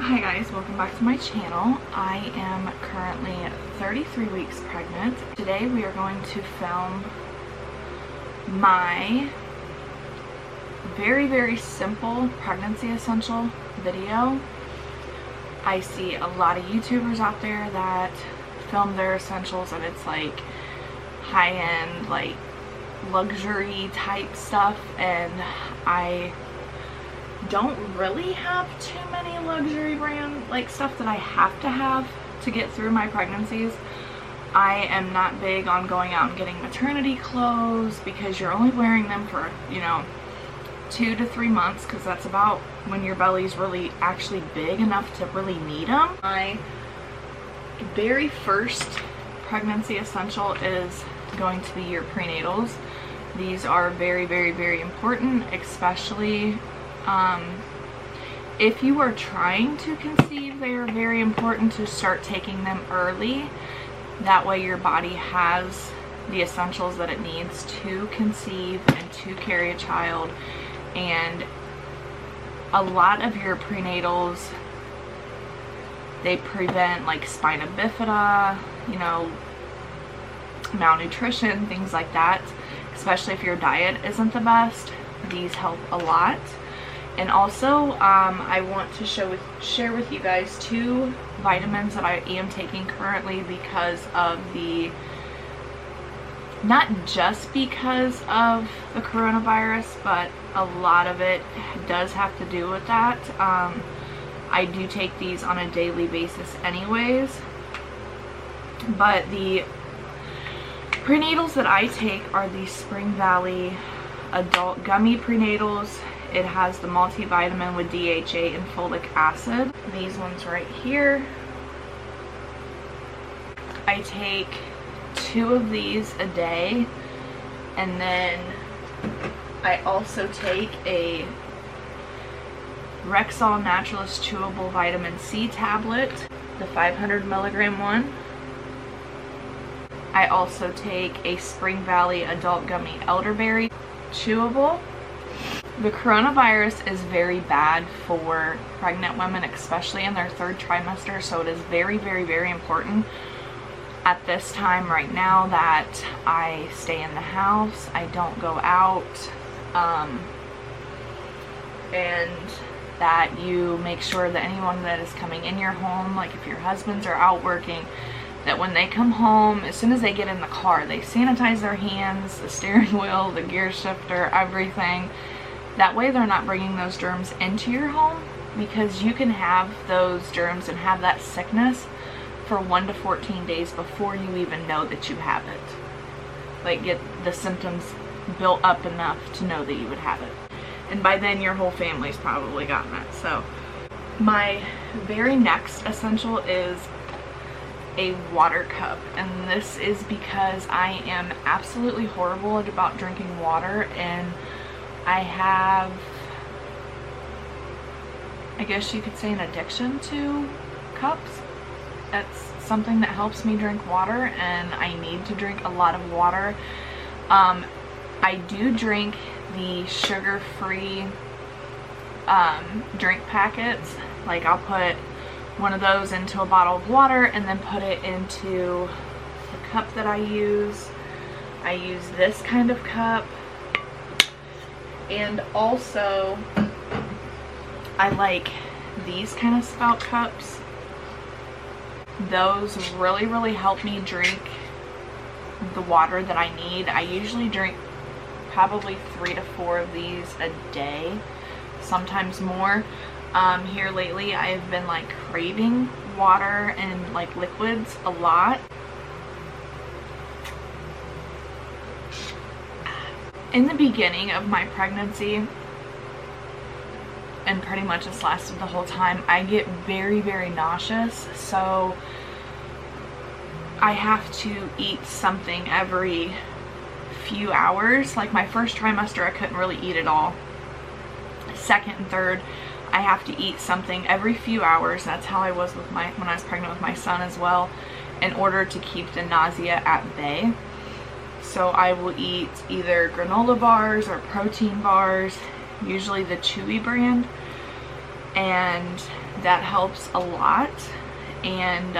Hi guys, welcome back to my channel. I am currently 33 weeks pregnant. Today we are going to film my very simple pregnancy essential video. I see a lot of YouTubers out there that film their essentials and it's like high-end, like luxury type stuff, and I don't really have too many luxury brand like stuff that I have to get through my pregnancies. I am not big on going out and getting maternity clothes because you're only wearing them for, you know, 2 to 3 months, because that's about when your belly's really actually big enough to really need them. My very first pregnancy essential is going to be your prenatals. These are very important, especially if you are trying to conceive. They are very important to start taking them early. That way your body has the essentials that it needs to conceive and to carry a child. And a lot of your prenatals, they prevent like spina bifida, you know, malnutrition, things like that. Especially if your diet isn't the best, these help a lot. And also, I want to share with you guys 2 vitamins that I am taking currently because of not just because of the coronavirus, but a lot of it does have to do with that. I do take these on a daily basis anyways, but the prenatals that I take are the Spring Valley adult gummy prenatals. It has the multivitamin with DHA and folic acid. These ones right here. I take 2 of these a day, and then I also take a Rexall Naturalist Chewable Vitamin C tablet, the 500 milligram one. I also take a Spring Valley Adult Gummy Elderberry Chewable. The coronavirus is very bad for pregnant women, especially in their 3rd trimester, so it is very important at this time right now that I stay in the house, I don't go out, and that you make sure that anyone that is coming in your home, like if your husbands are out working, that when they come home, as soon as they get in the car, they sanitize their hands, the steering wheel, the gear shifter, everything. That way they're not bringing those germs into your home, because you can have those germs and have that sickness for 1 to 14 days before you even know that you have it. Like, get the symptoms built up enough to know that you would have it. And by then your whole family's probably gotten it. So my very next essential is a water cup, and this is because I am absolutely horrible about drinking water, and I have, I guess you could say, an addiction to cups. That's something that helps me drink water, and I need to drink a lot of water. I do drink the sugar-free drink packets. Like, I'll put one of those into a bottle of water and then put it into the cup that I use. I use this kind of cup. And also, I like these kind of spout cups. Those really help me drink the water that I need. I usually drink probably 3 to 4 of these a day, sometimes more. Here lately, I've been like craving water and like liquids a lot. In the beginning of my pregnancy, and pretty much it's lasted the whole time, I get very nauseous, so I have to eat something every few hours. Like my 1st trimester, I couldn't really eat at all. 2nd and 3rd, I have to eat something every few hours. That's how I was with when I was pregnant with my son as well, in order to keep the nausea at bay. So I will eat either granola bars or protein bars, usually the Chewy brand, and that helps a lot. And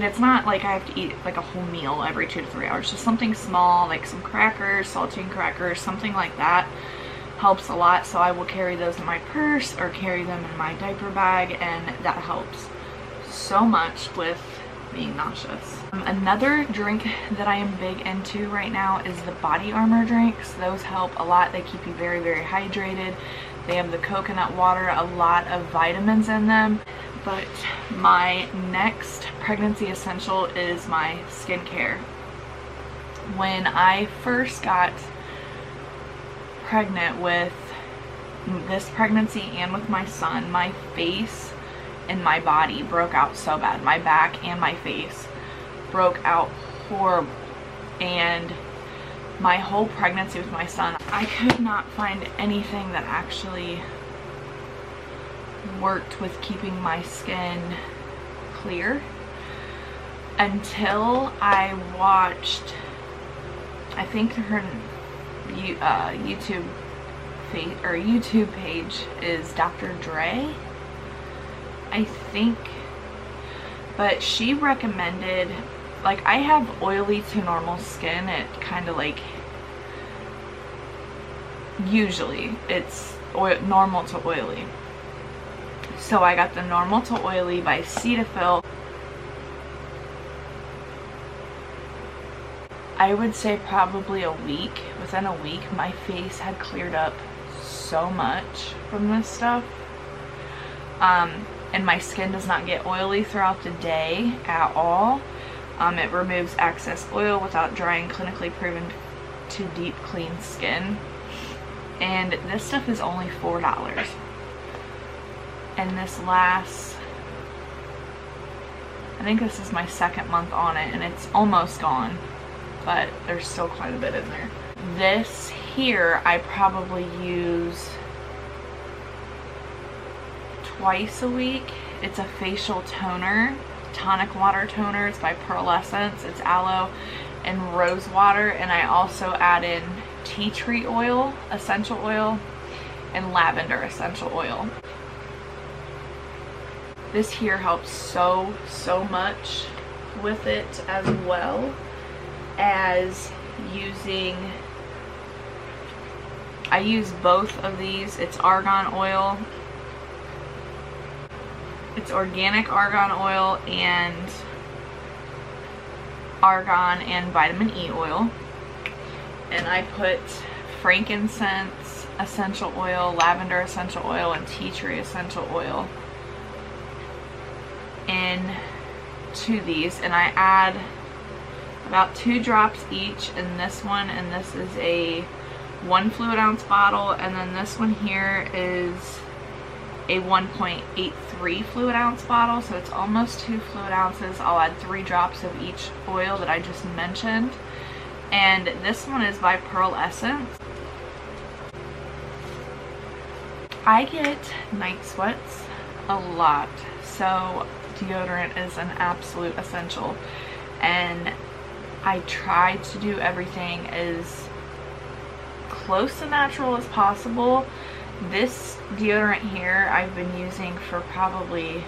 it's not like I have to eat like a whole meal every 2 to 3 hours. Just something small, like some crackers, saltine crackers, something like that helps a lot. So I will carry those in my purse or carry them in my diaper bag, and that helps so much with being nauseous. Another drink that I am big into right now is the Body Armor drinks. Those help a lot. They keep you very, very hydrated. They have the coconut water, a lot of vitamins in them. But my next pregnancy essential is my skincare. When I first got pregnant with this pregnancy and with my son, my face and my body broke out so bad. My back and my face broke out horrible. And my whole pregnancy with my son, I could not find anything that actually worked with keeping my skin clear until I watched, I think her YouTube page is Dr. Dre, I think, but she recommended, like, I have oily to normal skin. It kind of like, usually it's normal to oily. So I got the Normal to Oily by Cetaphil. I would say probably a week. Within a week, my face had cleared up so much from this stuff. And my skin does not get oily throughout the day at all. It removes excess oil without drying, clinically proven to deep clean skin. And this stuff is only $4. And this lasts, I think this is my second month on it, and it's almost gone, but there's still quite a bit in there. This here I probably use twice a week. It's a facial toner, tonic water toner. It's by Pearlescence. It's aloe and rose water, and I also add in tea tree oil, essential oil, and lavender essential oil. This here helps so much with it, as well as using, I use both of these. It's argan oil. It's organic argan oil and argan and vitamin E oil. And I put frankincense essential oil, lavender essential oil, and tea tree essential oil into these, and I add about 2 drops each in this one, and this is a 1 fluid ounce bottle, and then this one here is a 1.83 fluid ounce bottle, so it's almost 2 fluid ounces. I'll add 3 drops of each oil that I just mentioned, and this one is by Pearlescence. I get night sweats a lot, so deodorant is an absolute essential, and I try to do everything as close to natural as possible. This deodorant here I've been using for probably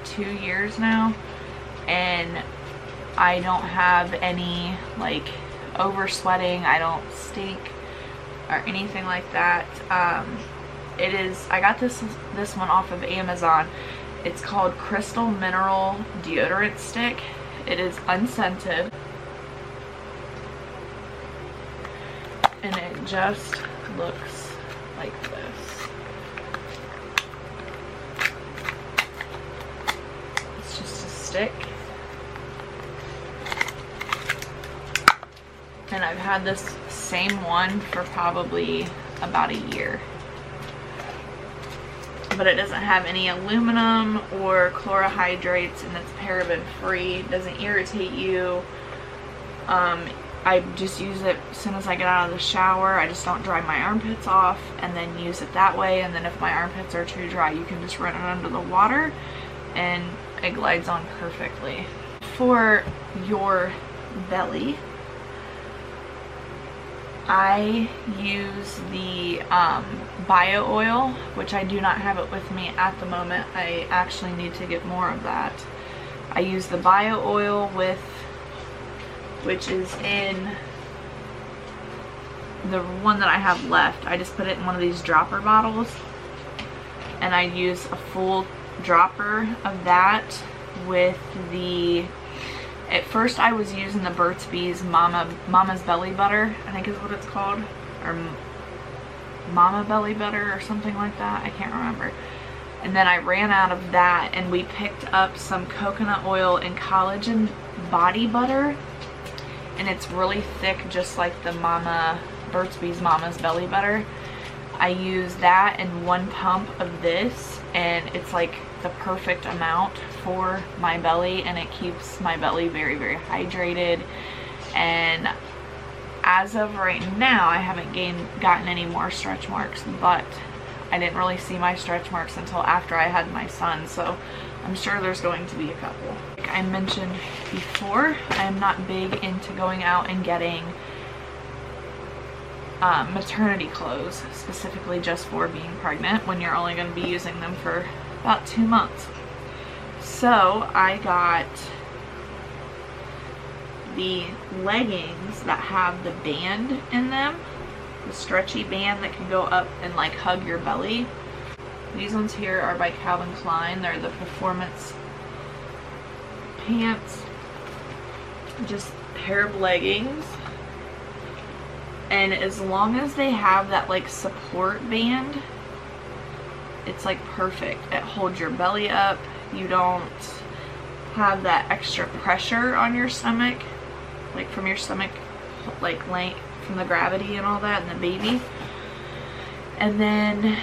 2 years now, and I don't have any like over sweating. I don't stink or anything like that. I got this one off of Amazon. It's called Crystal Mineral Deodorant Stick. It is unscented, and it just looks like this. It's just a stick, and I've had this same one for probably about a year. But it doesn't have any aluminum or chlorohydrates, and it's paraben free. It doesn't irritate you. I just use it as soon as I get out of the shower. I just don't dry my armpits off and then use it that way. And then if my armpits are too dry, you can just run it under the water and it glides on perfectly. For your belly, I use the bio oil, which I do not have it with me at the moment. I actually need to get more of that. I use the bio oil which is in the one that I have left. I just put it in one of these dropper bottles, and I use a full dropper of that with the, at first I was using the Burt's Bees Mama's Belly Butter, I think is what it's called, or Mama Belly Butter or something like that, I can't remember. And then I ran out of that, and we picked up some coconut oil and collagen body butter, and it's really thick, just like the Burt's Bees Mama's Belly Butter. I use that and 1 pump of this, and it's like the perfect amount for my belly, and it keeps my belly very, very hydrated. And as of right now, I haven't gotten any more stretch marks, but I didn't really see my stretch marks until after I had my son, so I'm sure there's going to be a couple. Like I mentioned before, I'm not big into going out and getting maternity clothes, specifically just for being pregnant, when you're only going to be using them for about 2 months. So I got the leggings that have the band in them, the stretchy band that can go up and like hug your belly. These ones here are by Calvin Klein. They're the performance pants, just a pair of leggings. And as long as they have that like support band, it's like perfect. It holds your belly up. You don't have that extra pressure on your stomach, like from your stomach, like from the gravity and all that, and the baby. And then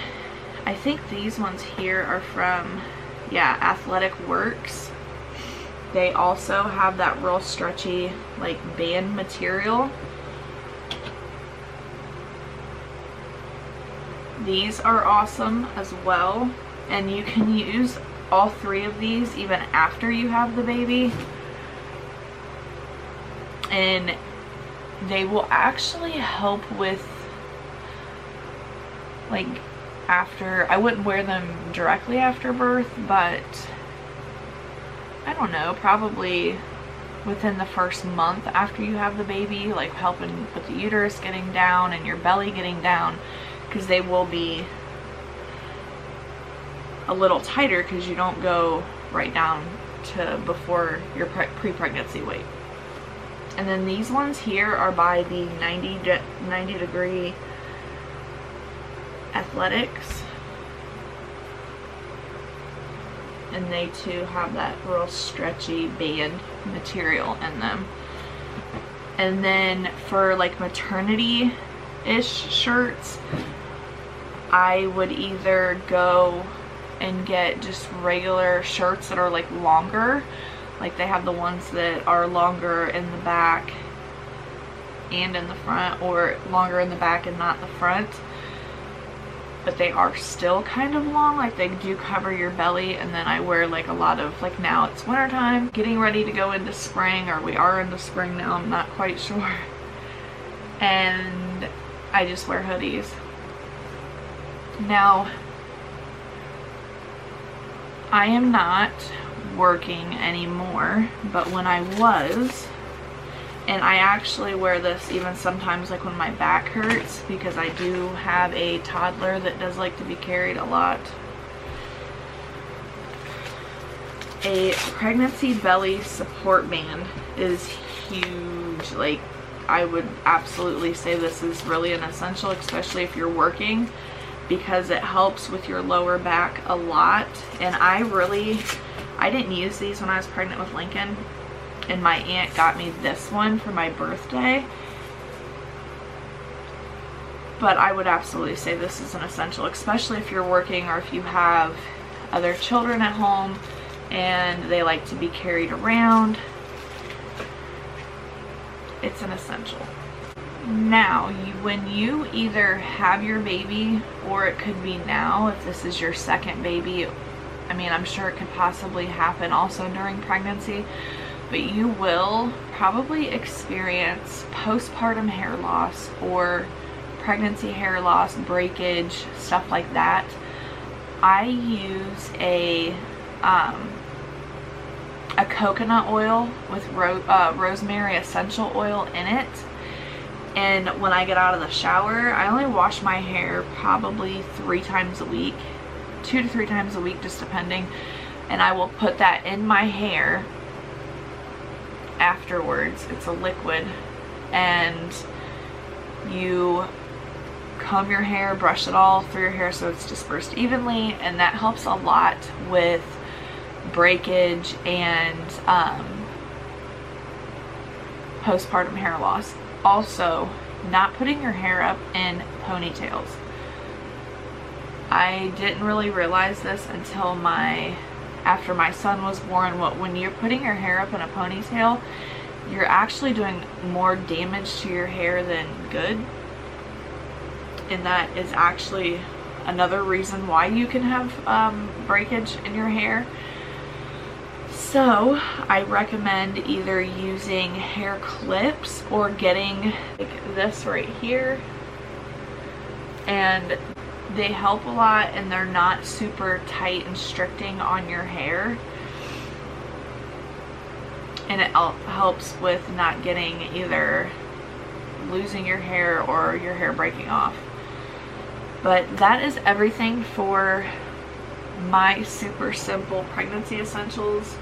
I think these ones here are from, yeah, Athletic Works. They also have that real stretchy like band material. These are awesome as well, and you can use all 3 of these even after you have the baby, and they will actually help with like after, I wouldn't wear them directly after birth, but I don't know, probably within the first month after you have the baby, like helping with the uterus getting down and your belly getting down, because they will be a little tighter because you don't go right down to before your pre-pregnancy weight. And then these ones here are by the 90 Degree Athletics, and they too have that real stretchy band material in them. And then for like maternity-ish shirts, I would either go and get just regular shirts that are like longer, like they have the ones that are longer in the back and in the front, or longer in the back and not the front, but they are still kind of long, like they do cover your belly. And then I wear like a lot of, like now it's winter time, getting ready to go into spring, or we are into spring now, I'm not quite sure, and I just wear hoodies. Now, I am not working anymore, but when I was, and I actually wear this even sometimes like when my back hurts, because I do have a toddler that does like to be carried a lot. A pregnancy belly support band is huge. Like, I would absolutely say this is really an essential, especially if you're working, because it helps with your lower back a lot. And I didn't use these when I was pregnant with Lincoln, and my aunt got me this one for my birthday, but I would absolutely say this is an essential, especially if you're working or if you have other children at home and they like to be carried around. It's an essential. Now, when you either have your baby, or it could be now if this is your second baby, I mean, I'm sure it could possibly happen also during pregnancy, but you will probably experience postpartum hair loss or pregnancy hair loss, breakage, stuff like that. I use a coconut oil with rosemary essential oil in it, and when I get out of the shower, I only wash my hair probably 3 times a week, 2 to 3 times a week, just depending, and I will put that in my hair afterwards. It's a liquid, and you comb your hair, brush it all through your hair so it's dispersed evenly, and that helps a lot with breakage and postpartum hair loss. Also, not putting your hair up in ponytails. I didn't really realize this until after my son was born. When you're putting your hair up in a ponytail, you're actually doing more damage to your hair than good, and that is actually another reason why you can have breakage in your hair. So I recommend either using hair clips or getting like this right here, and they help a lot, and they're not super tight and restricting on your hair, and it helps with not getting either losing your hair or your hair breaking off. But that is everything for my super simple pregnancy essentials.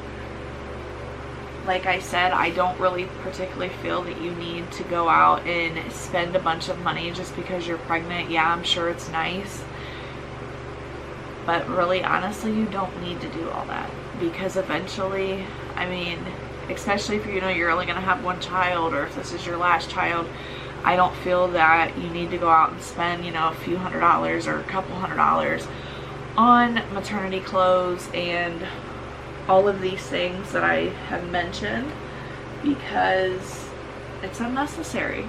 Like I said, I don't really particularly feel that you need to go out and spend a bunch of money just because you're pregnant. Yeah, I'm sure it's nice, but really, honestly, you don't need to do all that, because eventually, I mean, especially if you know you're only going to have one child, or if this is your last child, I don't feel that you need to go out and spend, you know, a few $100s or a couple $100s on maternity clothes and all of these things that I have mentioned, because it's unnecessary.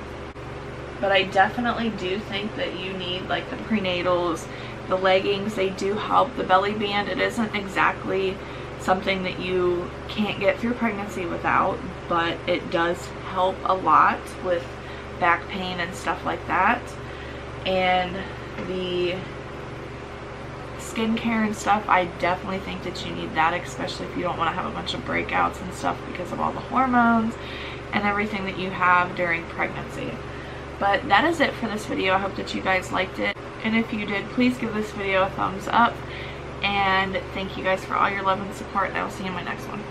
But I definitely do think that you need like the prenatals, the leggings. They do help. The belly band, it isn't exactly something that you can't get through pregnancy without, but it does help a lot with back pain and stuff like that. And the skincare and stuff, I definitely think that you need that, especially if you don't want to have a bunch of breakouts and stuff because of all the hormones and everything that you have during pregnancy. But that is it for this video. I hope that you guys liked it, and if you did, please give this video a thumbs up, and thank you guys for all your love and support, and I will see you in my next one.